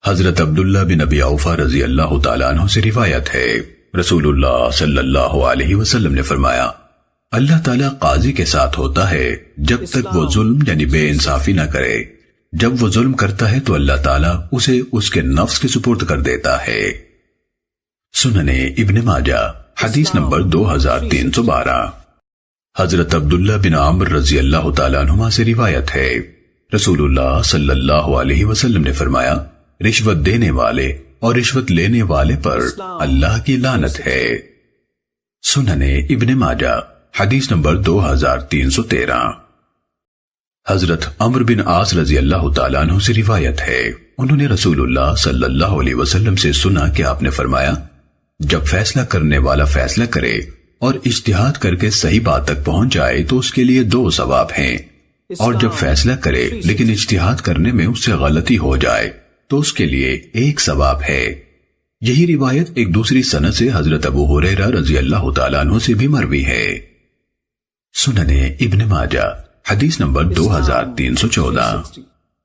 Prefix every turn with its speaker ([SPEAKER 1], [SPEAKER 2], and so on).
[SPEAKER 1] حضرت عبداللہ بن ابی اوفا رضی اللہ تعالیٰ عنہ سے روایت ہے، رسول اللہ صلی اللہ علیہ وسلم نے فرمایا، اللہ تعالیٰ قاضی کے ساتھ ہوتا ہے جب تک وہ ظلم یعنی بے انصافی نہ کرے، جب وہ ظلم کرتا ہے تو اللہ تعالیٰ اسے اس کے نفس کے سپرد کر دیتا ہے۔ سننے ابن ماجہ حدیث نمبر 2312۔ حضرت عبداللہ بن عمر رضی اللہ تعالیٰ عنہما سے روایت ہے، رسول اللہ صلی اللہ علیہ وسلم نے فرمایا، رشوت دینے والے اور رشوت لینے والے پر اللہ کی لعنت ہے۔ سننے ابن ماجہ حدیث نمبر 2313۔ حضرت عمر بن عاص رضی اللہ تعالیٰ عنہ سے روایت ہے، انہوں نے رسول اللہ صلی اللہ علیہ وسلم سے سنا کہ آپ نے فرمایا، جب فیصلہ کرنے والا فیصلہ کرے اور اجتہاد کر کے صحیح بات تک پہنچ جائے تو اس کے لیے 2 ثواب ہیں، اور جب فیصلہ کرے لیکن اجتہاد کرنے میں اس سے غلطی ہو جائے تو اس کے لیے 1 ثواب ہے۔ یہی روایت ایک دوسری سند سے حضرت ابو ہریرہ رضی اللہ تعالیٰ عنہ سے بھی مروی ہے۔ سننے ابن ماجہ حدیث نمبر 2314۔